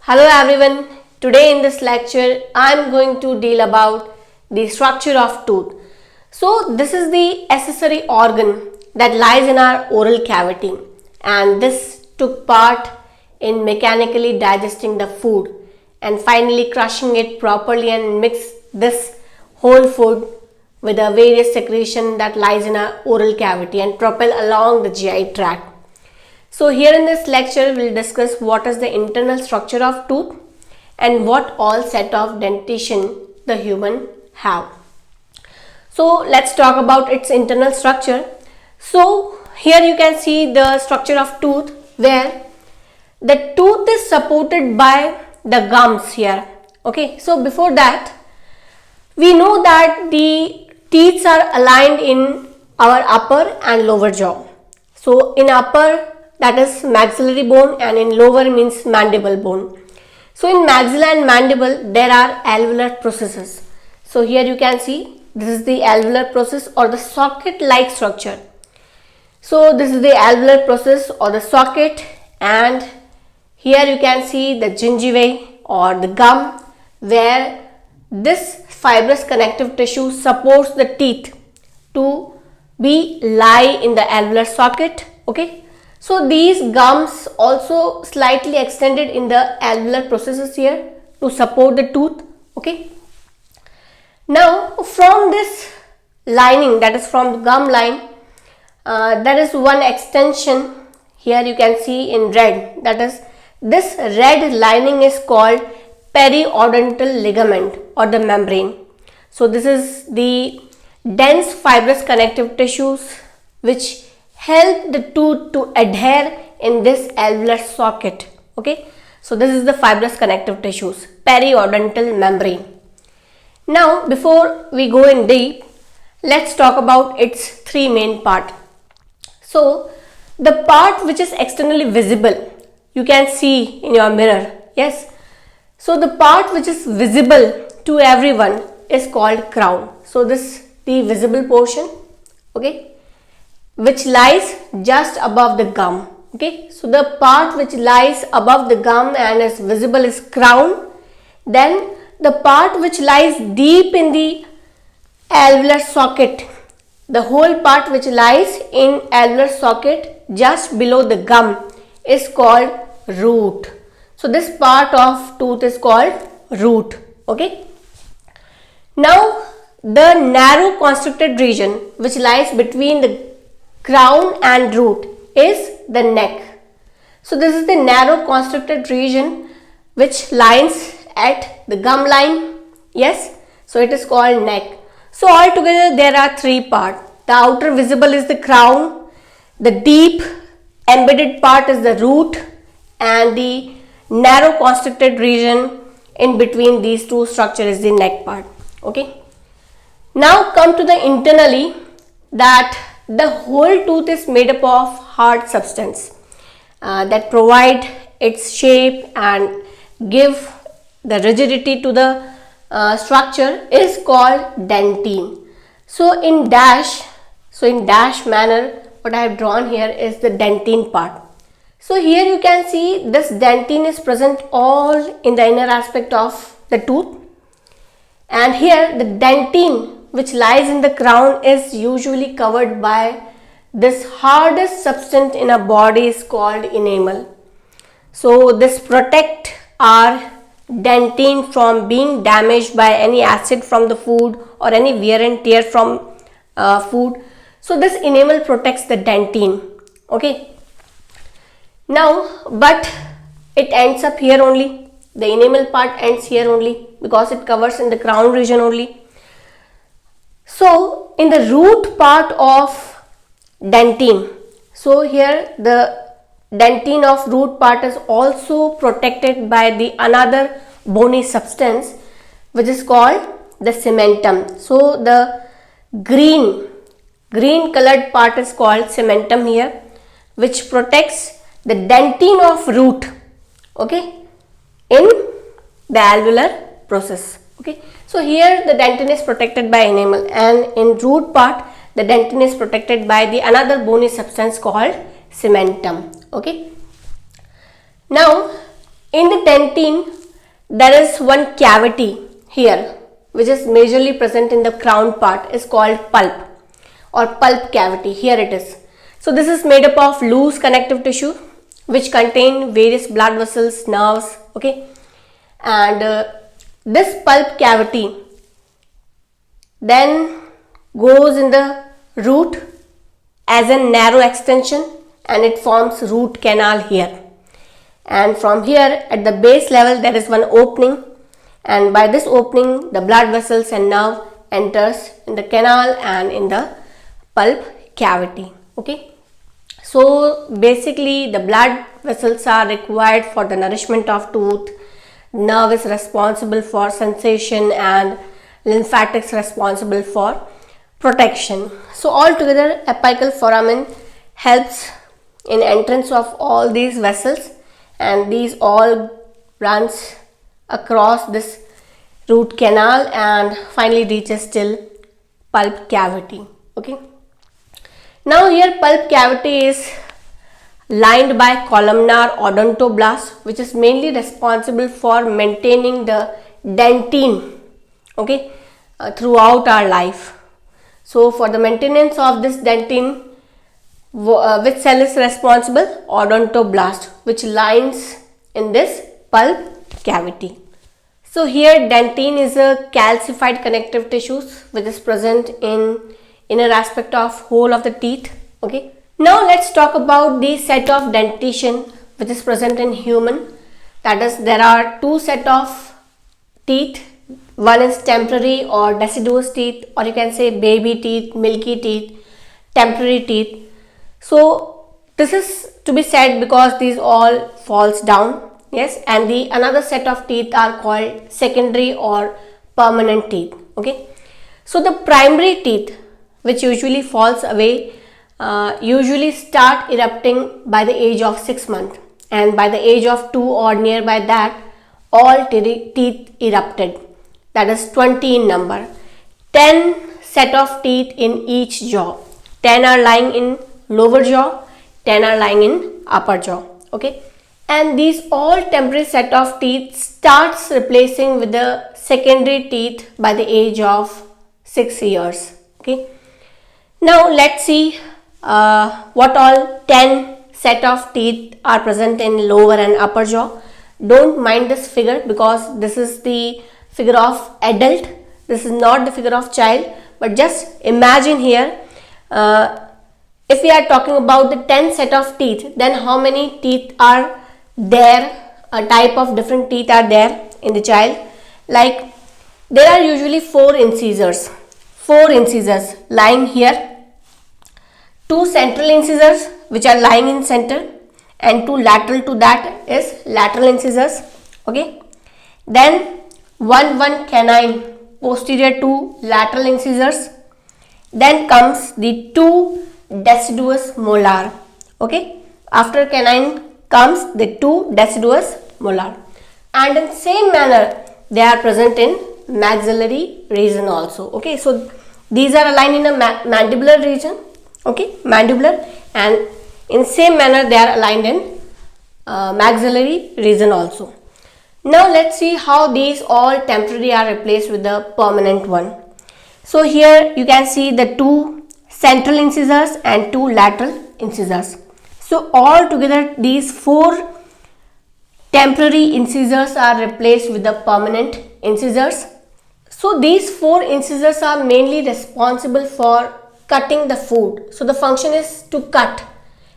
Hello everyone. Today in this lecture I am going to deal about the structure of tooth. So this is the accessory organ that lies in our oral cavity, and this took part in mechanically digesting the food and finally crushing it properly and mix this whole food with the various secretion that lies in our oral cavity and propel along the GI tract. So here in this lecture we'll discuss what is the internal structure of tooth and what all set of dentition the human have. So let's talk about its internal structure. So here you can see the structure of tooth where the tooth is supported by the gums here. Okay, so before that we know that the teeth are aligned in our upper and lower jaw. So in upper, that is maxillary bone, and in lower means mandible bone. So in maxilla and mandible there are alveolar processes. So here you can see this is the alveolar process or the socket like structure. So this is the alveolar process or the socket, and here you can see the gingivae or the gum where this fibrous connective tissue supports the teeth to be lie in the alveolar socket. Okay. So these gums also slightly extended in the alveolar processes here to support the tooth. Okay. Now from this lining, that is from the gum line, there is one extension here you can see in red. That is, this red lining is called periodontal ligament or the membrane. So this is the dense fibrous connective tissues which help the tooth to adhere in this alveolar socket. Okay, so this is the fibrous connective tissues, periodontal membrane. Now before we go in deep, let's talk about its three main part. So the part which is externally visible, you can see in your mirror. Yes, so the part which is visible to everyone is called crown. So this the visible portion, okay, which lies just above the gum. Okay, so the part which lies above the gum and is visible is crown. Then the part which lies deep in the alveolar socket, the whole part which lies in alveolar socket just below the gum is called root. So this part of tooth is called root. Okay. Now the narrow constricted region which lies between the crown and root is the neck. So this is the narrow constricted region which lies at the gum line. Yes, so it is called neck. So altogether there are three parts. The outer visible is the crown, the deep embedded part is the root, and the narrow constricted region in between these two structures is the neck part. Okay. Now come to the internally, that the whole tooth is made up of hard substance that provide its shape and give the rigidity to the structure is called dentine. So in dash manner, what I have drawn here is the dentine part. So here you can see this dentine is present all in the inner aspect of the tooth, and here the dentine which lies in the crown is usually covered by this hardest substance in a body is called enamel. So this protect our dentine from being damaged by any acid from the food or any wear and tear from food. So this enamel protects the dentine. Okay. Now, but it ends up here only. The enamel part ends here only because it covers in the crown region only. So in the root part of dentine, so here the dentine of root part is also protected by the another bony substance which is called the cementum. So the green colored part is called cementum here, which protects the dentine of root, okay, in the alveolar process. Okay, so here the dentine is protected by enamel, and in root part the dentine is protected by the another bony substance called cementum. Okay, now In the dentine, there is one cavity here which is majorly present in the crown part, is called pulp or pulp cavity. Here it is. So this is made up of loose connective tissue which contain various blood vessels, nerves, okay, and this pulp cavity then goes in the root as a narrow extension and it forms root canal here, and from here at the base level there is one opening, and by this opening the blood vessels and nerve enters in the canal and in the pulp cavity. Okay, so basically the blood vessels are required for the nourishment of tooth, nerve is responsible for sensation, and lymphatics responsible for protection. So altogether apical foramen helps in entrance of all these vessels, and these all runs across this root canal and finally reaches till pulp cavity. Okay, now here pulp cavity is lined by columnar odontoblast, which is mainly responsible for maintaining the dentine, okay, throughout our life. So for the maintenance of this dentine, which cell is responsible? Odontoblast, which lines in this pulp cavity. So here dentine is a calcified connective tissues which is present in inner aspect of whole of the teeth. Okay, now let's talk about the set of dentition which is present in human. That is, there are two set of teeth. One is temporary or deciduous teeth, or you can say baby teeth, milky teeth, temporary teeth. So this is to be said because these all falls down, yes, and the another set of teeth are called secondary or permanent teeth. Okay, so the primary teeth which usually falls away usually start erupting by the age of 6 months, and by the age of 2 or nearby that all teeth erupted, that is 20 in number. 10 set of teeth in each jaw, 10 are lying in lower jaw, 10 are lying in upper jaw. Okay, and these all temporary set of teeth starts replacing with the secondary teeth by the age of 6 years. Okay, now let's see what all 10 set of teeth are present in lower and upper jaw. Don't mind this figure because this is the figure of adult, this is not the figure of child, but just imagine here, if we are talking about the 10 set of teeth, then how many teeth are there, a type of different teeth are there in the child. Like there are usually 4 incisors lying here, 2 central incisors which are lying in center, and 2 lateral to that is lateral incisors. Okay, then one canine posterior to lateral incisors, then comes the 2 deciduous molar. Okay, after canine comes the 2 deciduous molar, and in same manner they are present in maxillary region also. Okay, so these are aligned in a mandibular region. Okay, mandibular, and in same manner they are aligned in maxillary region also. Now let's see how these all temporary are replaced with the permanent one. So here you can see the 2 central incisors and 2 lateral incisors. So all together these 4 temporary incisors are replaced with the permanent incisors. So these 4 incisors are mainly responsible for cutting the food. So the function is to cut,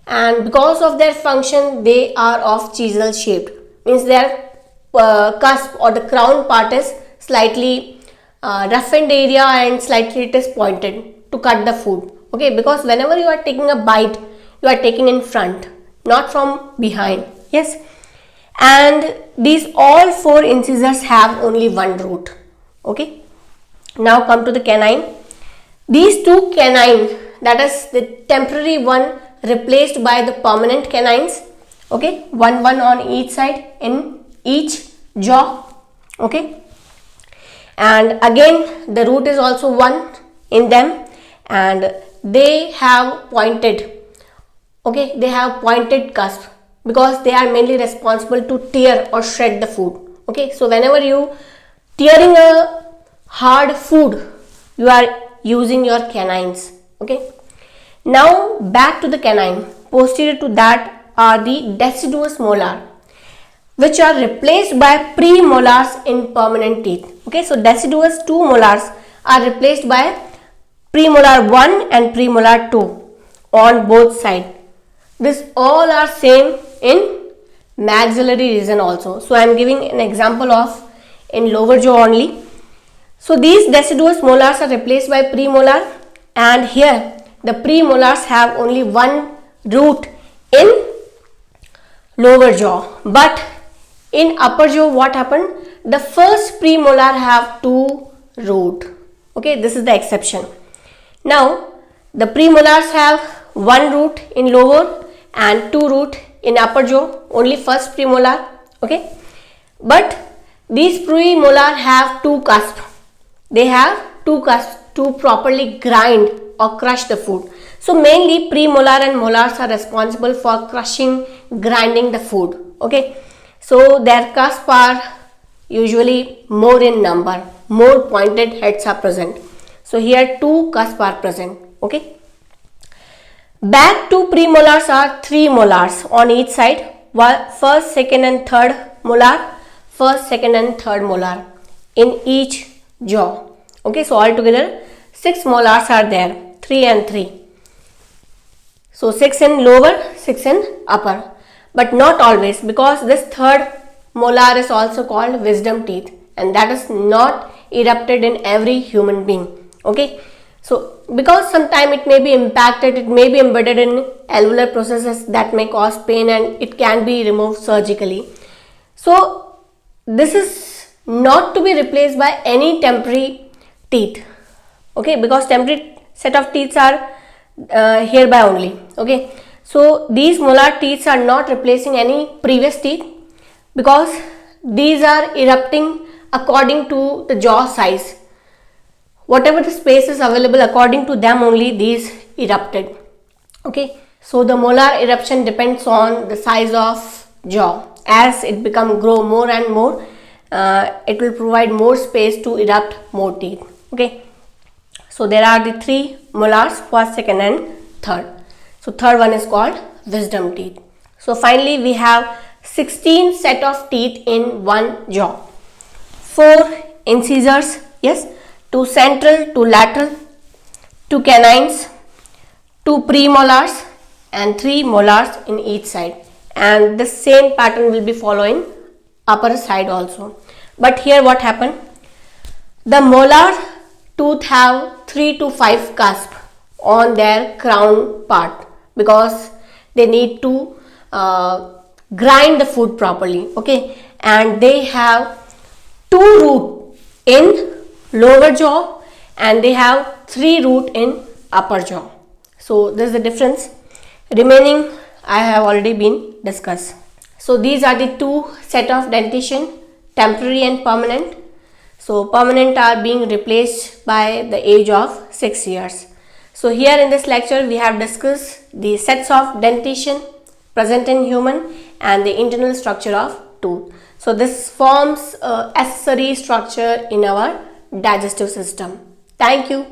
and because of their function they are of chisel shaped, means their cusp or the crown part is slightly roughened area and slightly it is pointed to cut the food. Okay, because whenever you are taking a bite, you are taking in front, not from behind. Yes, and these all 4 incisors have only one root. Okay, now come to the canine. These 2 canine, that is the temporary one replaced by the permanent canines. Okay, one on each side in each jaw. Okay, and again the root is also one in them, and they have pointed, okay, they have pointed cusp. because they are mainly responsible to tear or shred the food. Okay, so whenever you tearing a hard food, you are using your canines. Okay, now back to the canine. Posterior to that are the deciduous molar, which are replaced by premolars in permanent teeth. Okay, so deciduous two molars are replaced by premolar 1 and premolar 2 on both sides. This all are same in maxillary region also. So I am giving an example of in lower jaw only. So these deciduous molars are replaced by premolar, and here the premolars have only one root in lower jaw, but in upper jaw what happened? The first premolar have two root. Okay, this is the exception. Now the premolars have one root in lower and two root in upper jaw, only first premolar. Okay, but these premolar have two cusp. They have two cusps to properly grind or crush the food. So mainly premolar and molars are responsible for crushing, grinding the food. Okay, so their cusps are usually more in number, more pointed heads are present. So here two cusps are present. Okay, back to premolars are three molars on each side. First, second and third molar, first, second and third molar in each jaw. Okay, so altogether 6 molars are there, 3 and 3. So 6 in lower, 6 in upper, but not always, because this third molar is also called wisdom teeth, and that is not erupted in every human being. Okay, so because sometime it may be impacted, it may be embedded in alveolar processes that may cause pain, and it can be removed surgically. So this is not to be replaced by any temporary teeth. Okay, because temporary set of teeth are hereby only. Okay, so these molar teeth are not replacing any previous teeth, because these are erupting according to the jaw size. Whatever the space is available, according to them only these erupted. Okay, so the molar eruption depends on the size of jaw. As it grow more and more, it will provide more space to erupt more teeth. Okay, so there are the three molars, first, second and third. So third one is called wisdom teeth. So finally we have 16 set of teeth in one jaw. 4 incisors, yes, 2 central, 2 lateral, 2 canines, 2 premolars and 3 molars in each side, and the same pattern will be following upper side also. But here what happened? The molar tooth have 3 to 5 cusps on their crown part, because they need to grind the food properly. Okay, and they have 2 root in lower jaw and they have 3 root in upper jaw. So this is the difference. Remaining I have already been discussed. So these are the two set of dentition, temporary and permanent. So permanent are being replaced by the age of 6 years. So here in this lecture we have discussed the sets of dentition present in human and the internal structure of tooth. So this forms accessory structure in our digestive system. Thank you.